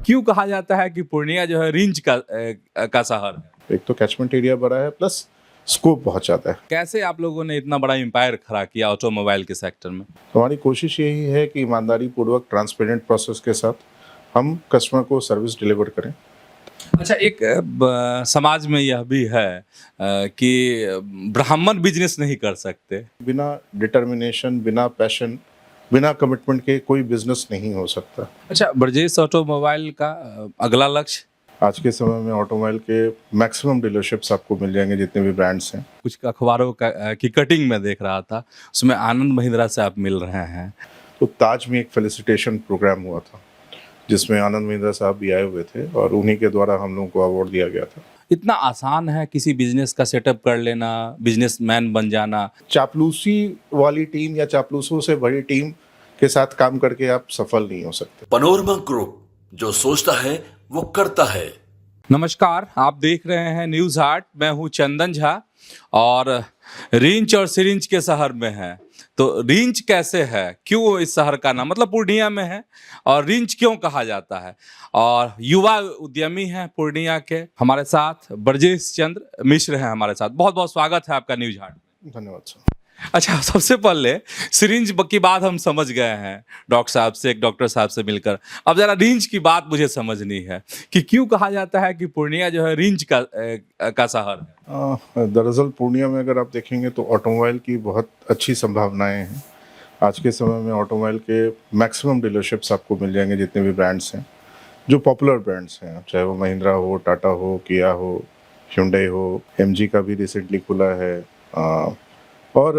क्यों कहा जाता है कि पूर्णिया जो है रिंच का शहर है? एक तो कैचमेंट एरिया बड़ा है, प्लस स्कोप बहुत ज़्यादा है। कैसे आप लोगों ने इतना बड़ा एम्पायर खड़ा किया ऑटोमोबाइल के सेक्टर में? तो हमारी कोशिश यही है कि ईमानदारी पूर्वक ट्रांसपेरेंट प्रोसेस के साथ हम कस्टमर को सर्विस डिलीवर करें। अच्छा, एक समाज में यह भी है कि ब्राह्मण बिजनेस नहीं कर सकते। बिना डिटर्मिनेशन, बिना पैशन, बिना कमिटमेंट के कोई बिजनेस नहीं हो सकता। अच्छा, ब्रजेश ऑटोमोबाइल का अगला लक्ष्य? आज के समय में ऑटोमोबाइल के मैक्सिमम डीलरशिप्स आपको मिल जाएंगे, जितने भी ब्रांड्स हैं। कुछ अखबारों की कटिंग में देख रहा था, उसमें आनंद महिंद्रा से आप मिल रहे हैं। तो ताज में एक फेलिसिटेशन प्रोग्राम हुआ था, जिसमें आनंद महिंद्रा साहब भी आए हुए थे और उन्हीं के द्वारा हम लोगों को अवार्ड दिया गया था। इतना आसान है किसी बिजनेस का सेटअप कर लेना, बिजनेसमैन बन जाना? चापलूसी वाली टीम या चापलूसों से बड़ी टीम के साथ काम करके आप सफल नहीं हो सकते। पनोरमा ग्रुप, जो सोचता है वो करता है। नमस्कार, आप देख रहे हैं न्यूज़ हाट। मैं हूं चंदन झा और रिंच और सिरिंच के शहर में है। तो रिंच कैसे है, क्यों इस शहर का नाम मतलब पूर्णिया में है, और रिंच क्यों कहा जाता है, और युवा उद्यमी हैं पूर्णिया के। हमारे साथ ब्रजेश चंद्र मिश्र हैं हमारे साथ। बहुत बहुत स्वागत है आपका न्यूज़ हाट में। धन्यवाद सर। अच्छा, सबसे पहले सिरिंज की बात हम समझ गए हैं डॉक्टर साहब से, एक डॉक्टर साहब से मिलकर। अब जरा रिंच की बात मुझे समझनी है कि क्यों कहा जाता है कि पूर्णिया जो है रिंच का शहर है। दरअसल पूर्णिया में अगर आप देखेंगे तो ऑटोमोबाइल की बहुत अच्छी संभावनाएं हैं। आज के समय में ऑटोमोबाइल के मैक्सिमम डीलरशिप्स आपको मिल जाएंगे, जितने भी ब्रांड्स हैं, जो पॉपुलर ब्रांड्स हैं, चाहे वो महिंद्रा हो, टाटा हो, किया हो, hyundai हो, एमजी का भी रिसेंटली खुला है, और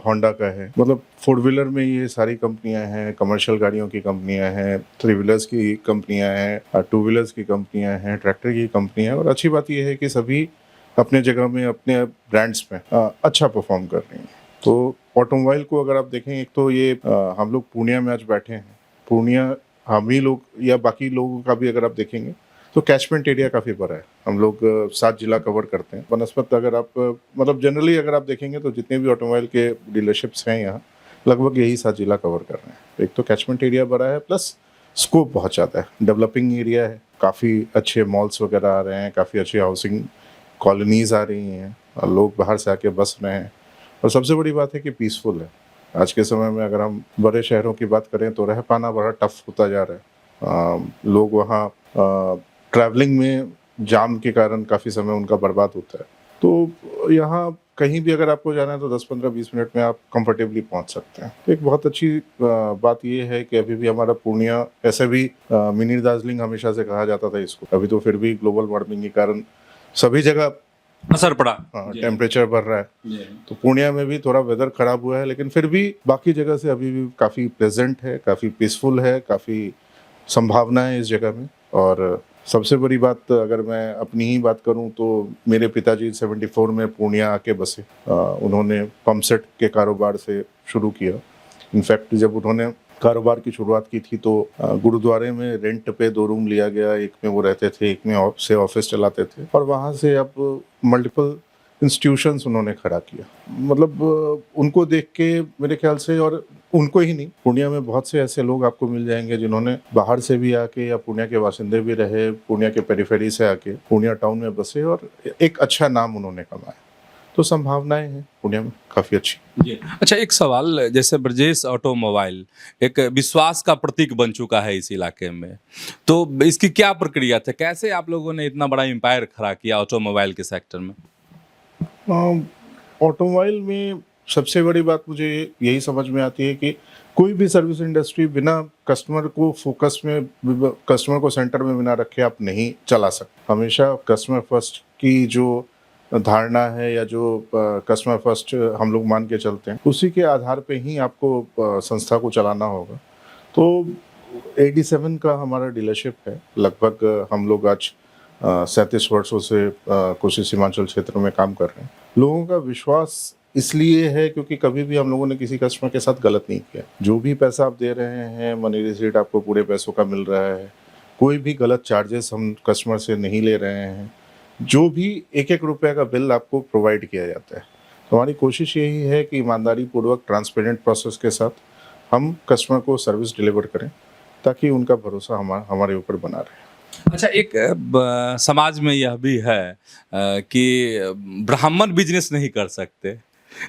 होंडा का है। मतलब फोर व्हीलर में ये सारी कंपनियां हैं, कमर्शियल गाड़ियों की कंपनियां हैं, थ्री व्हीलर्स की कंपनियां हैं, टू व्हीलर्स की कंपनियां हैं, ट्रैक्टर की कंपनियां हैं। और अच्छी बात ये है कि सभी अपने जगह में, अपने ब्रांड्स में अच्छा परफॉर्म कर रही हैं। तो ऑटोमोबाइल को अगर आप देखें, एक तो ये हम लोग पूर्णिया में आज बैठे हैं। पूर्णिया हम ही लोग या बाकी लोगों का भी अगर आप देखेंगे तो कैचमेंट एरिया काफ़ी बड़ा है। हम लोग 7 जिला कवर करते हैं। बनस्पत अगर आप मतलब जनरली अगर आप देखेंगे तो जितने भी ऑटोमोबाइल के डीलरशिप्स हैं यहाँ, लगभग यही 7 जिला कवर कर रहे हैं। एक तो कैचमेंट एरिया बड़ा है, प्लस स्कोप बहुत ज़्यादा है। डेवलपिंग एरिया है, काफ़ी अच्छे मॉल्स वगैरह आ रहे हैं, काफ़ी अच्छी हाउसिंग कॉलोनीज़ आ रही हैं और लोग बाहर से आके बस रहे हैं। और सबसे बड़ी बात है कि पीसफुल है। आज के समय में अगर हम बड़े शहरों की बात करें तो रह पाना बड़ा टफ होता जा रहा है। लोग वहाँ ट्रैवलिंग में जाम के कारण काफ़ी समय उनका बर्बाद होता है। तो यहाँ कहीं भी अगर आपको जाना है तो 10, 15, 20 मिनट में आप कंफर्टेबली पहुँच सकते हैं। तो एक बहुत अच्छी बात ये है कि अभी भी हमारा पूर्णिया, ऐसे भी मिनी दार्जिलिंग हमेशा से कहा जाता था इसको, अभी तो फिर भी ग्लोबल वार्मिंग के कारण सभी जगह असर पड़ा, टेम्परेचर बढ़ रहा है। तो पूर्णिया में भी थोड़ा वेदर खराब हुआ है, लेकिन फिर भी बाकी जगह से अभी भी काफ़ी प्लेजेंट है, काफ़ी पीसफुल है, काफ़ी संभावनाएं इस जगह में। और सबसे बड़ी बात अगर मैं अपनी ही बात करूं तो मेरे पिताजी 74 में पूर्णिया आके बसे। उन्होंने पंप सेट के कारोबार से शुरू किया। इनफैक्ट जब उन्होंने कारोबार की शुरुआत की थी तो गुरुद्वारे में रेंट पे 2 रूम लिया गया, एक में वो रहते थे, एक में से ऑफिस चलाते थे, और वहाँ से अब मल्टीपल इंस्टीट्यूशंस उन्होंने खड़ा किया। मतलब उनको देख के मेरे ख्याल से, और उनको ही नहीं, पूर्णिया में बहुत से ऐसे लोग आपको मिल जाएंगे जिन्होंने बाहर से भी आके या पूर्णिया के बासिंदे भी रहे, पूर्णिया के पेरिफेरी से आके पूर्णिया टाउन में बसे और एक अच्छा नाम उन्होंने कमाया। तो संभावनाएं हैं पूर्णिया में काफ़ी अच्छी। जी। अच्छा, एक सवाल, जैसे ब्रजेश ऑटोमोबाइल एक विश्वास का प्रतीक बन चुका है इस इलाके में, तो इसकी क्या प्रक्रिया थी? कैसे आप लोगों ने इतना बड़ा एम्पायर खड़ा किया ऑटोमोबाइल के सेक्टर में? ऑटोमोबाइल में सबसे बड़ी बात मुझे यही समझ में आती है कि कोई भी सर्विस इंडस्ट्री बिना कस्टमर को फोकस में, कस्टमर को सेंटर में बिना रखे आप नहीं चला सकते। हमेशा कस्टमर फर्स्ट की जो धारणा है या जो कस्टमर फर्स्ट हम लोग मान के चलते हैं, उसी के आधार पे ही आपको संस्था को चलाना होगा। तो 87 का हमारा डीलरशिप है। लगभग हम लोग आज 37 वर्षों से कोसी सीमांचल क्षेत्र में काम कर रहे हैं। लोगों का विश्वास इसलिए है क्योंकि कभी भी हम लोगों ने किसी कस्टमर के साथ गलत नहीं किया। जो भी पैसा आप दे रहे हैं, मनी रिसीट आपको पूरे पैसों का मिल रहा है, कोई भी गलत चार्जेस हम कस्टमर से नहीं ले रहे हैं, जो भी एक एक रुपये का बिल आपको प्रोवाइड किया जाता है। तो हमारी कोशिश यही है कि ईमानदारी पूर्वक ट्रांसपेरेंट प्रोसेस के साथ हम कस्टमर को सर्विस डिलीवर करें। ताकि उनका भरोसा हमारे ऊपर बना रहे। अच्छा, एक समाज में यह भी है कि ब्राह्मण बिजनेस नहीं कर सकते,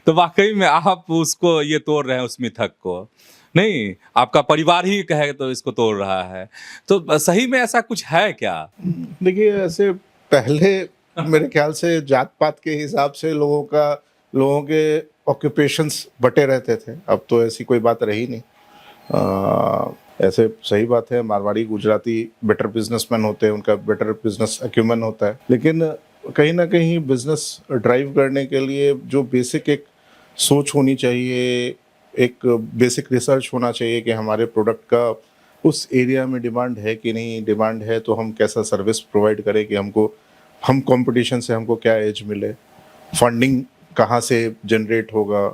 तो वाकई में आप उसको ये तोड़ रहे हैं उस मिथक को। नहीं, आपका परिवार ही कहे तो इसको तोड़ रहा है, तो सही में ऐसा कुछ है क्या? देखिए, ऐसे पहले मेरे ख्याल से जात पात के हिसाब से लोगों के ऑक्यूपेशंस बटे रहते थे। अब तो ऐसी कोई बात रही नहीं। ऐसे सही बात है, मारवाड़ी गुजराती बेटर बिजनेसमैन होते हैं, उनका बेटर बिजनेस अक्यूमेन होता है, लेकिन कहीं ना कहीं बिजनेस ड्राइव करने के लिए जो बेसिक एक सोच होनी चाहिए, एक बेसिक रिसर्च होना चाहिए कि हमारे प्रोडक्ट का उस एरिया में डिमांड है कि नहीं, डिमांड है तो हम कैसा सर्विस प्रोवाइड करें कि हम कंपटीशन से हमको क्या एज मिले, फंडिंग कहाँ से जनरेट होगा,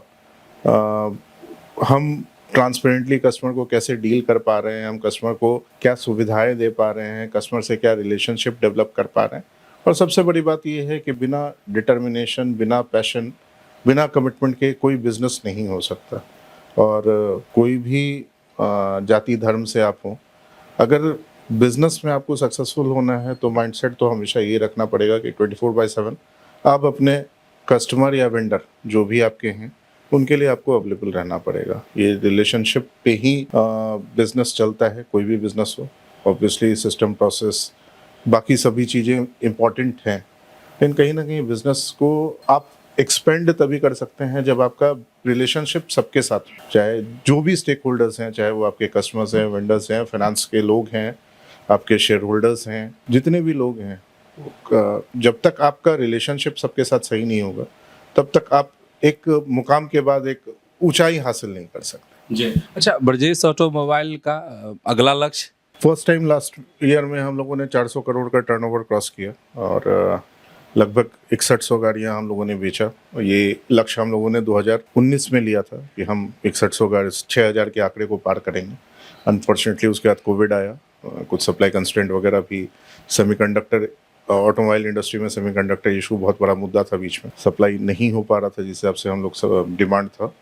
हम ट्रांसपेरेंटली कस्टमर को कैसे डील कर पा रहे हैं, हम कस्टमर को क्या सुविधाएं दे पा रहे हैं, कस्टमर से क्या रिलेशनशिप डेवलप कर पा रहे हैं। और सबसे बड़ी बात यह है कि बिना डिटर्मिनेशन, बिना पैशन, बिना कमिटमेंट के कोई बिजनेस नहीं हो सकता। और कोई भी जाति धर्म से आप हो, अगर बिजनेस में आपको सक्सेसफुल होना है तो माइंडसेट तो हमेशा ये रखना पड़ेगा कि 24/7 आप अपने कस्टमर या वेंडर जो भी आपके हैं उनके लिए आपको अवेलेबल रहना पड़ेगा। ये रिलेशनशिप पे ही बिजनेस चलता है, कोई भी बिजनेस हो। ऑब्वियसली सिस्टम, प्रोसेस, बाकी सभी चीज़ें इम्पॉर्टेंट हैं, लेकिन कहीं ना कहीं बिजनेस को आप एक्सपेंड तभी कर सकते हैं जब आपका रिलेशनशिप सबके साथ हो। चाहे जो भी स्टेक होल्डर्स हैं, चाहे वो आपके कस्टमर्स हैं, वेंडर्स हैं, फाइनेंस के लोग हैं, आपके शेयर होल्डर्स हैं, जितने भी लोग हैं, जब तक आपका रिलेशनशिप सबके साथ सही नहीं होगा तब तक आप एक मुकाम के बाद एक ऊंचाई हासिल नहीं कर सकते। जी। अच्छा, ब्रजेश ऑटोमोबाइल का अगला लक्ष्य? फर्स्ट टाइम लास्ट ईयर में हम लोगों ने 400 करोड़ का टर्नओवर क्रॉस किया और लगभग 6100 गाड़ियां हम लोगों ने बेचा। ये लक्ष्य हम लोगों ने 2019 में लिया था कि हम 6100 गाड़ी 6000 के आंकड़े को पार करेंगे। अनफॉर्चुनेटली उसके बाद कोविड आया, कुछ सप्लाई कंस्ट्रेंट वगैरह भी, सेमीकंडक्टर, ऑटोमोबाइल इंडस्ट्री में सेमीकंडक्टर इशू बहुत बड़ा मुद्दा था, बीच में सप्लाई नहीं हो पा रहा था जिस हिसाब से हम लोग डिमांड था।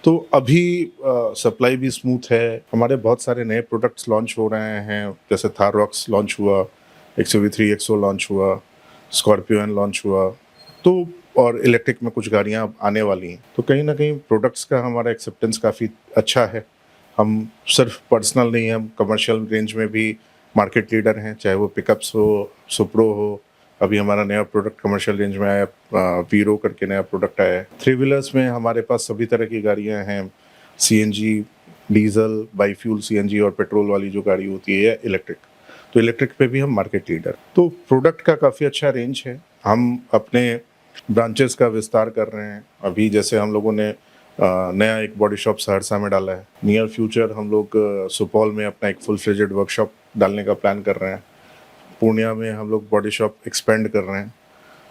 तो अभी सप्लाई भी स्मूथ है, हमारे बहुत सारे नए प्रोडक्ट्स लॉन्च हो रहे हैं, जैसे थार रॉक्स लॉन्च हुआ, XUV3 एक्सो लॉन्च हुआ, स्कॉर्पियो लॉन्च हुआ, तो और इलेक्ट्रिक में कुछ गाड़ियाँ आने वाली हैं। तो कहीं ना कहीं प्रोडक्ट्स का हमारा एक्सेप्टेंस काफ़ी अच्छा है। हम सिर्फ पर्सनल नहीं, हम कमर्शियल रेंज में भी मार्केट लीडर हैं, चाहे वो पिकअप्स हो, सुप्रो हो। अभी हमारा नया प्रोडक्ट कमर्शियल रेंज में आया, वीरो करके नया प्रोडक्ट आया है। 3 व्हीलर्स में हमारे पास सभी तरह की गाड़ियां हैं, CNG, डीजल, बाईफ्यूल CNG और पेट्रोल वाली जो गाड़ी होती है, या इलेक्ट्रिक। तो इलेक्ट्रिक पे भी हम मार्केट लीडर। तो प्रोडक्ट का काफ़ी अच्छा रेंज है। हम अपने ब्रांचेस का विस्तार कर रहे हैं। अभी जैसे हम लोगों ने नया एक बॉडी शॉप सहरसा में डाला है। नियर फ्यूचर हम लोग सुपौल में अपना एक फुल फ्लेजेड वर्कशॉप डालने का प्लान कर रहे हैं। पूर्णिया में हम लोग बॉडी शॉप एक्सपेंड कर रहे हैं।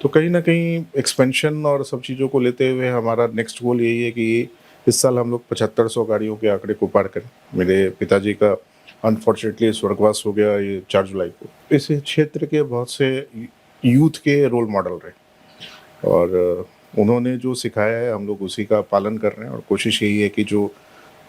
तो कहीं ना कहीं एक्सपेंशन और सब चीज़ों को लेते हुए हमारा नेक्स्ट गोल यही है कि इस साल हम लोग 7500 गाड़ियों के आंकड़े को पार करें। मेरे पिताजी का अनफॉर्चुनेटली स्वर्गवास हो गया ये 4 जुलाई को। इस क्षेत्र के बहुत से यूथ के रोल मॉडल रहे और उन्होंने जो सिखाया है हम लोग उसी का पालन कर रहे हैं और कोशिश यही है कि जो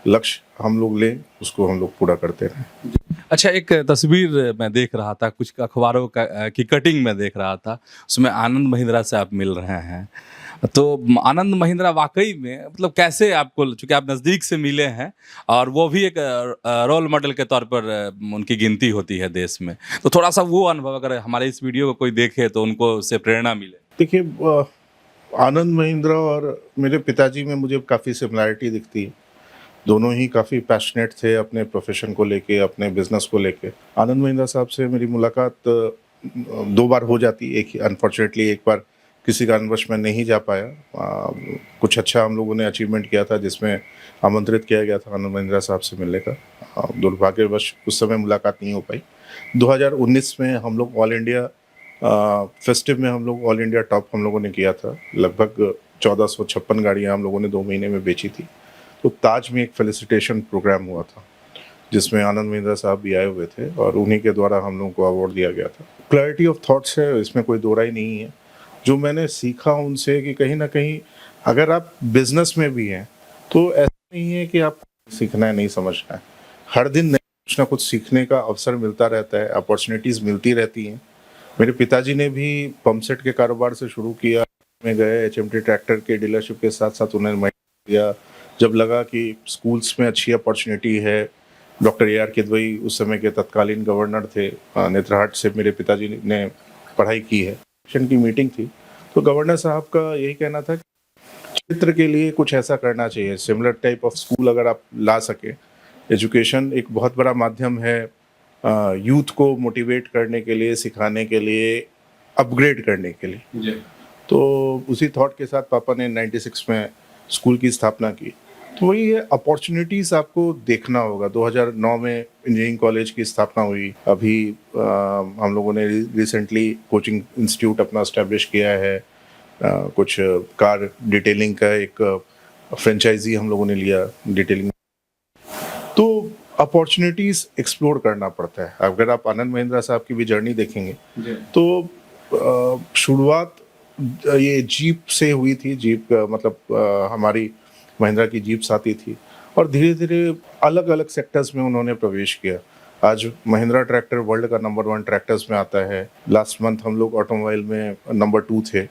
लक्ष्य हम लोग लें उसको हम लोग पूरा करते रहें। अच्छा, एक तस्वीर मैं देख रहा था, कुछ अखबारों का की कटिंग में देख रहा था, उसमें आनंद महिंद्रा से आप मिल रहे हैं। तो आनंद महिंद्रा वाकई में मतलब कैसे आपको, चूंकि आप नज़दीक से मिले हैं और वो भी एक रोल मॉडल के तौर पर उनकी गिनती होती है देश में, तो थोड़ा सा वो अनुभव अगर हमारे इस वीडियो को कोई देखे तो उनको उससे प्रेरणा मिले। देखिए, आनंद महिंद्रा और मेरे पिताजी में मुझे काफ़ी सिमिलैरिटी दिखती है। दोनों ही काफ़ी पैशनेट थे अपने प्रोफेशन को लेके, अपने बिजनेस को लेके। आनंद महिंद्रा साहब से मेरी मुलाकात 2 बार हो जाती है। अनफॉर्चुनेटली एक बार किसी कारणवश मैं नहीं जा पाया। कुछ अच्छा हम लोगों ने अचीवमेंट किया था जिसमें आमंत्रित किया गया था आनंद महिंद्रा साहब से मिलने का। दुर्भाग्यवश उस समय मुलाकात नहीं हो पाई। 2019 में हम लोग ऑल इंडिया फेस्टिव में हम लोग ऑल इंडिया टॉप हम लोगों ने किया था। लगभग 1456 गाड़ियाँ हम लोगों ने 2 महीने में बेची थी। तो ताज में एक फेलिसिटेशन प्रोग्राम हुआ था जिसमें आनंद महिंद्रा साहब भी आए हुए थे और उन्हीं के द्वारा हम लोगों को अवार्ड दिया गया था। क्लैरिटी ऑफ थॉट्स है, इसमें कोई दो राय नहीं है। जो मैंने सीखा उनसे कि कहीं ना कहीं अगर आप बिजनेस में भी हैं तो ऐसा नहीं है कि आप सीखना है, नहीं समझना है। हर दिन नया कुछ ना कुछ सीखने का अवसर मिलता रहता है, अपॉर्चुनिटीज़ मिलती रहती हैं। मेरे पिताजी ने भी पंप सेट के कारोबार से शुरू किया, में गए एचएमटी ट्रैक्टर के डीलरशिप के साथ साथ उन्होंने दिया। जब लगा कि स्कूल्स में अच्छी अपॉर्चुनिटी है, डॉक्टर ए आर किदवई उस समय के तत्कालीन गवर्नर थे, नेतरहाट से मेरे पिताजी ने पढ़ाई की है, शिक्षण की मीटिंग थी, तो गवर्नर साहब का यही कहना था कि क्षेत्र के लिए कुछ ऐसा करना चाहिए, सिमिलर टाइप ऑफ स्कूल अगर आप ला सके। एजुकेशन एक बहुत बड़ा माध्यम है यूथ को मोटिवेट करने के लिए, सिखाने के लिए, अपग्रेड करने के लिए। तो उसी थॉट के साथ पापा ने 96 में स्कूल की स्थापना की। तो वही है, अपॉर्चुनिटीज़ आपको देखना होगा। 2009 में इंजीनियरिंग कॉलेज की स्थापना हुई। अभी हम लोगों ने रिसेंटली कोचिंग इंस्टीट्यूट अपना इस्टेब्लिश किया है। कुछ कार डिटेलिंग का एक फ्रेंचाइजी हम लोगों ने लिया डिटेलिंग। तो अपॉर्चुनिटीज़ एक्सप्लोर करना पड़ता है। अगर आप आनंद महिंद्रा साहब की भी जर्नी देखेंगे तो शुरुआत ये जीप से हुई थी। जीप मतलब हमारी महिंद्रा की जीप्स आती थी और धीरे धीरे अलग अलग सेक्टर्स में उन्होंने प्रवेश किया। आज महिंद्रा ट्रैक्टर वर्ल्ड का नंबर 1 ट्रैक्टर्स में आता है। लास्ट मंथ हम लोग ऑटोमोबाइल में नंबर 2 थे,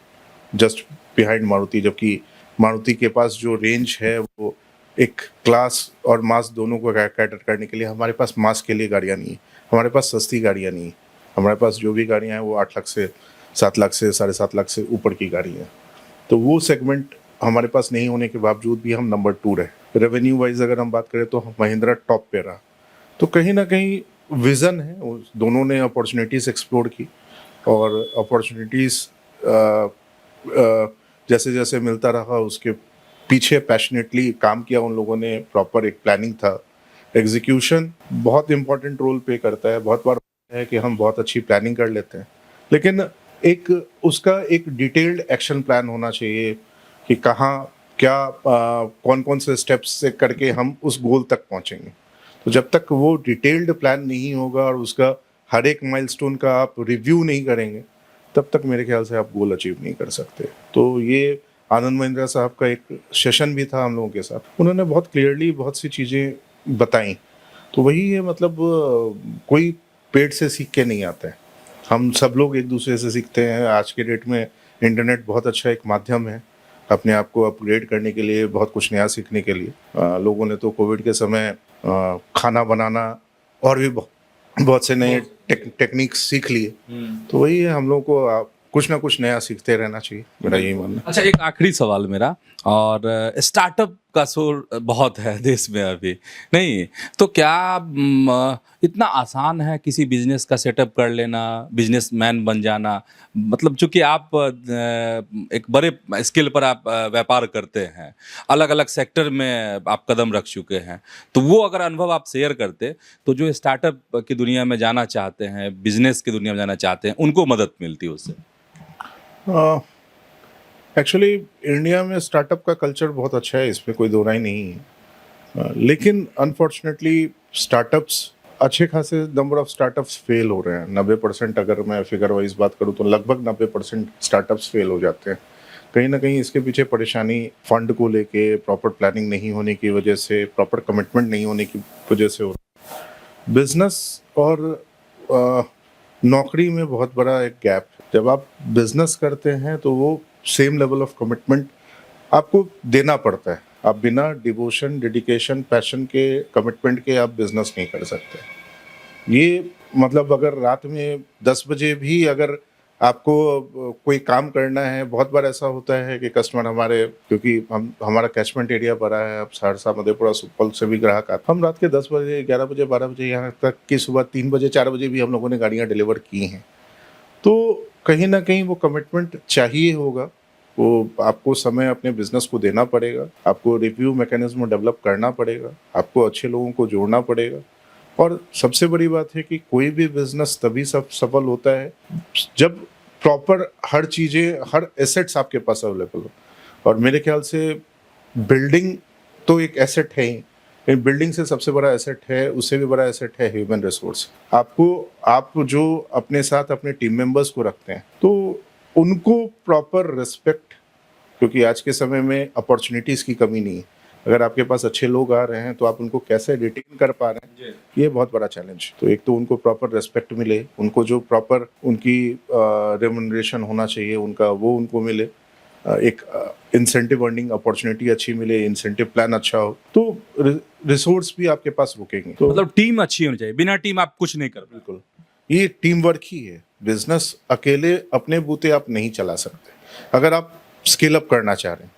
जस्ट बिहाइंड मारुति, जबकि मारुति के पास जो रेंज है वो एक क्लास और मास दोनों को कैटर करने के लिए, हमारे पास मास के लिए गाड़ियाँ नहीं है, हमारे पास सस्ती गाड़ियाँ नहीं है। हमारे पास जो भी गाड़ियाँ हैं वो 8 लाख से 7 लाख से 7.5 लाख से ऊपर की गाड़ी है। तो वो सेगमेंट हमारे पास नहीं होने के बावजूद भी हम नंबर 2 रहे। रेवेन्यू वाइज अगर हम बात करें तो महिंद्रा टॉप पे रहा। तो कहीं ना कहीं विज़न है, दोनों ने अपॉर्चुनिटीज़ एक्सप्लोर की और अपॉर्चुनिटीज़ जैसे जैसे मिलता रहा उसके पीछे पैशनेटली काम किया उन लोगों ने। प्रॉपर एक प्लानिंग था। एग्जीक्यूशन बहुत इंपॉर्टेंट रोल प्ले करता है। बहुत बार है कि हम बहुत अच्छी प्लानिंग कर लेते हैं, लेकिन एक उसका एक डिटेल्ड एक्शन प्लान होना चाहिए कि कहाँ क्या कौन कौन से स्टेप्स से करके हम उस गोल तक पहुँचेंगे। तो जब तक वो डिटेल्ड प्लान नहीं होगा और उसका हर एक माइलस्टोन का आप रिव्यू नहीं करेंगे, तब तक मेरे ख्याल से आप गोल अचीव नहीं कर सकते। तो ये आनंद महिंद्रा साहब का एक सेशन भी था हम लोगों के साथ। उन्होंने बहुत क्लियरली बहुत सी चीज़ें बताई। तो वही है, मतलब कोई पेड़ से सीख के नहीं आता है, हम सब लोग एक दूसरे से सीखते हैं। आज के डेट में इंटरनेट बहुत अच्छा एक माध्यम है अपने आप को अपग्रेड करने के लिए, बहुत कुछ नया सीखने के लिए। लोगों ने तो कोविड के समय खाना बनाना और भी बहुत से नए टेक्निक्स सीख लिए। तो वही है, हम लोग को कुछ ना कुछ नया सीखते रहना चाहिए, मेरा यही मानना है। अच्छा, एक आखिरी सवाल मेरा, और स्टार्टअप का शोर बहुत है देश में अभी, नहीं तो क्या इतना आसान है किसी बिजनेस का सेटअप कर लेना, बिजनेसमैन बन जाना? मतलब चूंकि आप एक बड़े स्केल पर आप व्यापार करते हैं, अलग अलग सेक्टर में आप कदम रख चुके हैं, तो वो अगर अनुभव आप शेयर करते तो जो स्टार्टअप की दुनिया में जाना चाहते हैं, बिजनेस की दुनिया में जाना चाहते हैं, उनको मदद मिलती उससे? एक्चुअली इंडिया में स्टार्टअप का कल्चर बहुत अच्छा है, इसमें कोई दो राय नहीं है। लेकिन अनफॉर्चुनेटली स्टार्टअप्स, अच्छे खासे नंबर ऑफ स्टार्टअप्स फेल हो रहे हैं। 90% अगर मैं फिगर वाइज बात करूँ तो लगभग 90% स्टार्टअप्स फेल हो जाते हैं। कहीं ना कहीं इसके पीछे परेशानी फंड को लेके, प्रॉपर प्लानिंग नहीं होने की वजह से, प्रॉपर कमिटमेंट नहीं होने की वजह से हो रहा है। बिजनेस और नौकरी में बहुत बड़ा एक गैप। जब आप बिजनेस करते हैं तो वो सेम लेवल ऑफ कमिटमेंट आपको देना पड़ता है। आप बिना डिवोशन, डेडिकेशन, पैशन के, कमिटमेंट के आप बिजनेस नहीं कर सकते। ये मतलब अगर रात में 10 बजे भी अगर आपको कोई काम करना है, बहुत बार ऐसा होता है कि कस्टमर हमारे, क्योंकि हमारा कैचमेंट एरिया बड़ा है, अब सहरसा, मधेपुरा, सुपौल से भी ग्राहक आते, हम रात के 10 बजे, 11 बजे, 12 बजे, यहाँ तक कि सुबह 3 बजे, 4 बजे भी हम लोगों ने गाड़ियाँ डिलीवर की हैं। तो कहीं ना कहीं वो कमिटमेंट चाहिए होगा, वो आपको समय अपने बिजनेस को देना पड़ेगा, आपको रिव्यू मैकेनिज्म डेवलप करना पड़ेगा, आपको अच्छे लोगों को जोड़ना पड़ेगा। और सबसे बड़ी बात है कि कोई भी बिजनेस तभी सफल होता है जब प्रॉपर हर चीज़ें, हर एसेट्स आपके पास अवेलेबल हो। और मेरे ख्याल से बिल्डिंग तो एक एसेट है ही, लेकिन बिल्डिंग से सबसे बड़ा एसेट है, उससे भी बड़ा एसेट है ह्यूमन रिसोर्स। आप जो अपने साथ अपने टीम मेंबर्स को रखते हैं, तो उनको प्रॉपर रिस्पेक्ट, क्योंकि आज के समय में अपॉर्चुनिटीज़ की कमी नहीं है, अगर आपके पास अच्छे लोग आ रहे हैं तो आप उनको कैसे रिटेन कर पा रहे हैं, ये बहुत बड़ा चैलेंज। तो एक तो उनको प्रॉपर रेस्पेक्ट मिले, उनको जो प्रॉपर उनकी रेम्यूनरेशन होना चाहिए उनका वो उनको मिले, एक इंसेंटिव अर्निंग अपॉर्चुनिटी अच्छी मिले, इंसेंटिव प्लान अच्छा हो, तो रिसोर्स भी आपके पास रुकेंगे। तो मतलब टीम अच्छी होनी चाहिए, बिना टीम आप कुछ नहीं कर पाते। बिल्कुल, ये टीम वर्क ही है। बिजनेस अकेले अपने बूते आप नहीं चला सकते। अगर आप स्केल अप करना चाह रहे हैं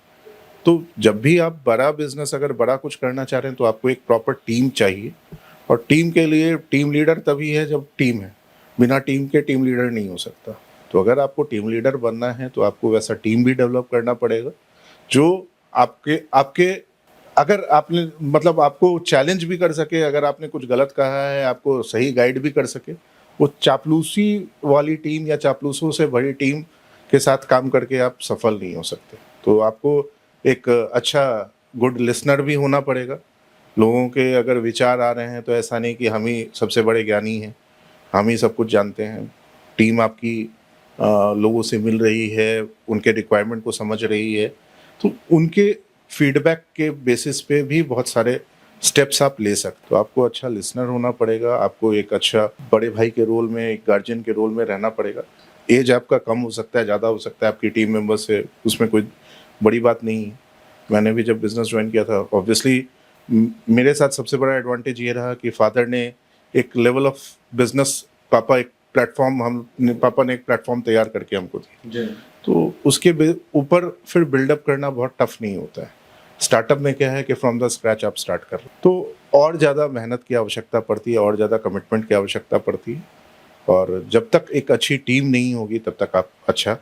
तो जब भी आप बड़ा बिजनेस अगर बड़ा कुछ करना चाह रहे हैं तो आपको एक प्रॉपर टीम चाहिए, और टीम के लिए टीम लीडर तभी है जब टीम है, बिना टीम के टीम लीडर नहीं हो सकता। तो अगर आपको टीम लीडर बनना है तो आपको वैसा टीम भी डेवलप करना पड़ेगा जो आपके आपके अगर आपने मतलब आपको चैलेंज भी कर सके, अगर आपने कुछ गलत कहा है आपको सही गाइड भी कर सके। वो चापलूसी वाली टीम या चापलूसों से बड़ी टीम के साथ काम करके आप सफल नहीं हो सकते। तो आपको एक अच्छा गुड लिसनर भी होना पड़ेगा। लोगों के अगर विचार आ रहे हैं तो ऐसा नहीं कि हम ही सबसे बड़े ज्ञानी हैं, हम ही सब कुछ जानते हैं। टीम आपकी लोगों से मिल रही है, उनके रिक्वायरमेंट को समझ रही है, तो उनके फीडबैक के बेसिस पे भी बहुत सारे स्टेप्स आप ले सकते हो। तो आपको अच्छा लिसनर होना पड़ेगा, आपको एक अच्छा बड़े भाई के रोल में, एक गार्जियन के रोल में रहना पड़ेगा। एज आपका कम हो सकता है, ज़्यादा हो सकता है आपकी टीम मेंबर से, उसमें कोई बड़ी बात नहीं है। मैंने भी जब बिज़नेस ज्वाइन किया था, ऑब्वियसली मेरे साथ सबसे बड़ा एडवांटेज ये रहा कि फादर ने एक लेवल ऑफ बिजनेस, पापा ने एक प्लेटफॉर्म तैयार करके हमको दी। तो उसके ऊपर फिर बिल्डअप करना बहुत टफ नहीं होता है। स्टार्टअप में क्या है कि फ्रॉम द स्क्रैच आप स्टार्ट कर रहे हो, तो और ज़्यादा मेहनत की आवश्यकता पड़ती है, और ज़्यादा कमिटमेंट की आवश्यकता पड़ती है, और जब तक एक अच्छी टीम नहीं होगी तब तक आप अच्छा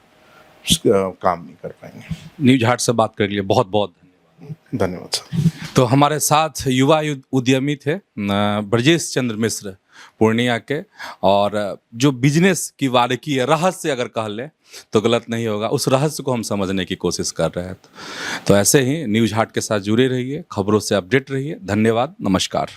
काम नहीं कर पाएंगे। न्यूज हाट से बात करने के लिए बहुत बहुत धन्यवाद। धन्यवाद सर। तो हमारे साथ युवा उद्यमी थे ब्रजेश चंद्र मिश्र पूर्णिया के, और जो बिजनेस की बारीकी है, रहस्य अगर कह लें तो गलत नहीं होगा, उस रहस्य को हम समझने की कोशिश कर रहे हैं। तो ऐसे ही न्यूज हाट के साथ जुड़े रहिए, खबरों से अपडेट रहिए। धन्यवाद, नमस्कार।